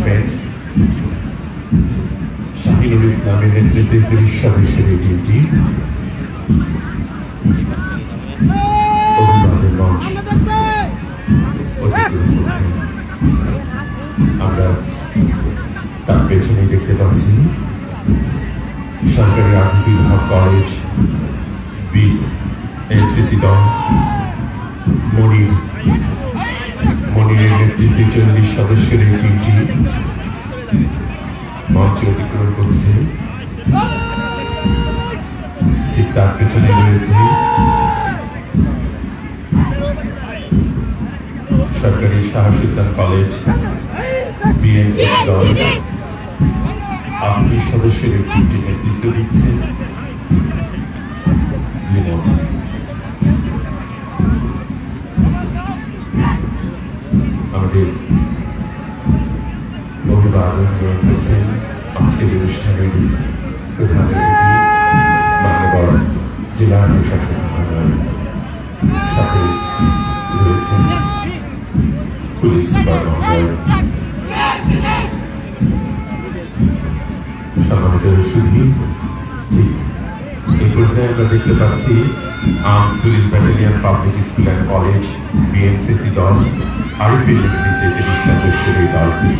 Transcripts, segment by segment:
Defence Shahinul ইসলামের নেতৃত্বে ৩০ সদস্যের এই টিমটি অভিবাদন মঞ্চ অতিক্রম করছে। আমরা তার পেছনে দেখতে পাচ্ছি সরকারি আজিজুল হক কলেজ 20 এনসিসি দল মনিরের নেতৃত্বে 40 সদস্যের এই টিমটি মঞ্চ অতিক্রম করছে। ঠিক তার পেছনে রয়েছে সরকারি শাহসুলতান কলেজ বিএনসিসি দল 38 সদস্যের এই টিমটি নেতৃত্ব দিচ্ছে। আমাদের অভিবাদন গ্রহণ করছেন আজকের অনুষ্ঠানের প্রধান অতিথি মানবর জেলা প্রশাসক মহোদয়, সাথে রয়েছেন পুলিশ সুপার মহোদয়। সম্মানিত সুধী, ঠিক এই পর্যায়ে আমরা দেখতে পাচ্ছি arms police battalion public school and college BNCC দল আরিফিল নেতৃত্বে 30 সদস্যের এই দলটি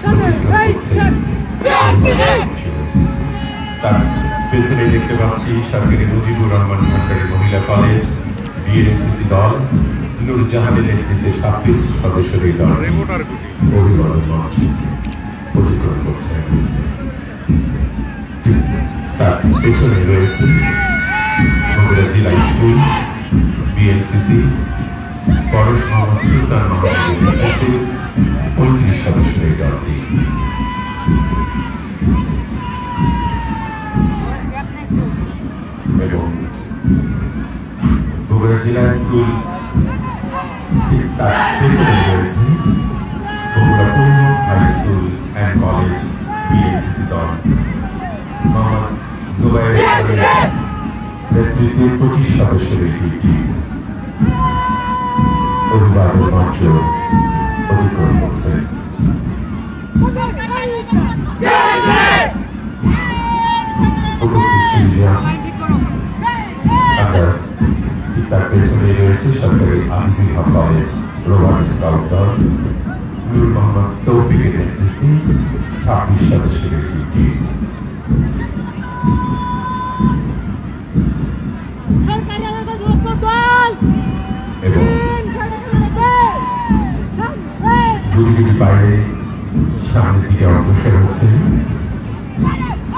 অতিক্রম করছে। তার পেছনে দেখতে পাচ্ছি সরকারি মুজিবুর রহমান ভান্ডারী মহিলা কলেজ বিএনসিসি দল নুরজাহানের নেতৃত্বে 26 সদস্যের এই দল অভিবাদন মঞ্চ অতিক্রম করছে। তার পেছনে রয়েছে বগুড়া জেলা স্কুল বিএনসিসি পরশ মোহাম্মদ সুলতান মাহমুদের নেতৃত্বে 35 সদস্যের এই দলটি। এবং বগুড়া জেলা স্কুল ঠিক তার পেছনে রয়েছে বগুড়া পূর্ণ high school and college BNCC দল মোহাম্মদ জুবাইর নেতৃত্বে 25 সদস্যের এই টিমটি অভিবাদন মঞ্চ অতিক্রম করছে। উপস্থিত শিল্পীরা আমরা ঠিক তার পেছনে রয়েছে সরকারি Azizul Haque college rover scout দল নূর মোহাম্মদ তৌফিকের নেতৃত্বে 26 সদস্যের এই টিমটি। এবং গুড়িগুড়ি বাইরে সামনের দিকে অগ্রসর হচ্ছে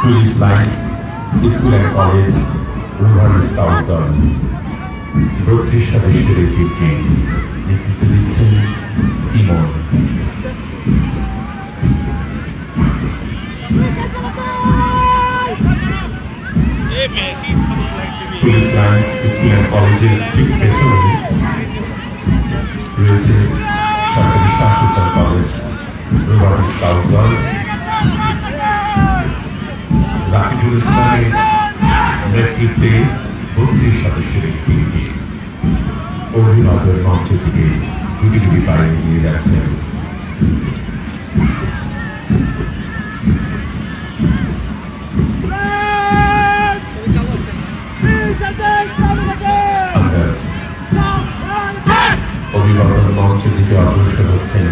police lines school and college rover scout দল 32 সদস্যের এই টিমটি নেতৃত্ব দিচ্ছেন Emon. Police lines school and কলেজের ঠিক পেছনে রয়েছে সরকারি শাহসুলতান কলেজ রোভার স্কাউট দল রাকিবুল ইসলামের নেতৃত্বে 32 সদস্যের এই টিমটি অভিবাদন মঞ্চের দিকে গুটি পায়ে এগিয়ে যাচ্ছেন। অভিবাদন মঞ্চের দিকে অগ্রসর হচ্ছেন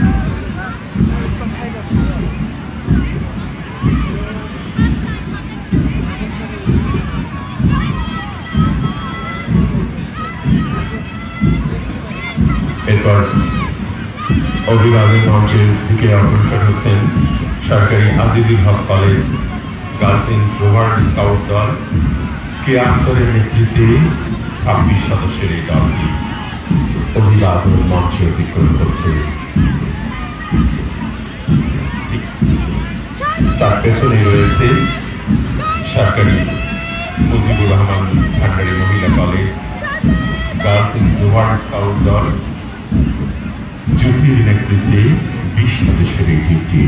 এরপর অভিবাদন মঞ্চের দিকে অগ্রসর হচ্ছেন সরকারি Azizul Haque college girls in rover scout দল কেয়াত্তরের নেতৃত্বে 26 সদস্যের এই দলটি অভিবাদন মঞ্চ অতিক্রম করছে। তার পেছনে রয়েছে সরকারি মুজিবুর রহমান ভান্ডারী মহিলা college girls in rover scout দল জুফির নেতৃত্বে 20 সদস্যের এই টিমটি।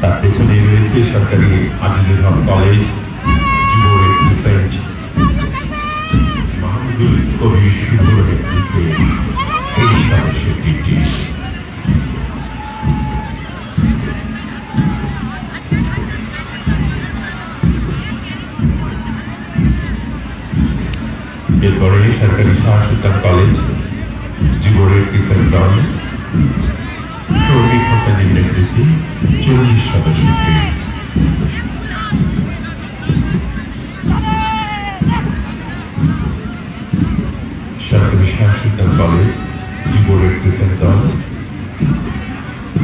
তার পেছনে রয়েছে সরকারি আজিজুল হক কলেজ যুব রিপ্রেজেন্ট মাহমুদুল কবির শুভর নেতৃত্বে 30 সদস্যের টিমটি। এরপরে সরকারি শাহ সুলতান কলেজ যুব রেড ক্রিসেন্ট দল শৌমিক হোসেনের নেতৃত্বে 40 সদস্যের টিম। সরকারি শাহ সুলতান কলেজ যুব রেড ক্রিসেন্ট দল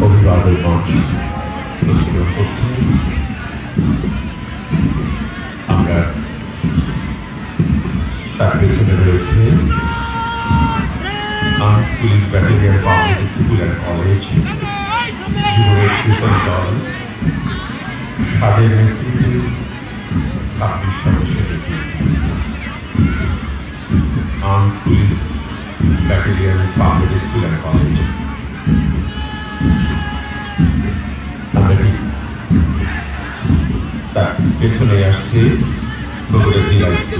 অভিবাদন মঞ্চ অতিক্রম করছে। আমরা তার পেছনে রয়েছে armed police battalion public school and college যুব রেড ক্রিসেন্ট দল তাদের নেতৃত্বে 26 সদস্যের team. Armed police battalion public school and college. আমরা ঠিক তার পেছনে আসছে বগুড়া জেলা স্কুল।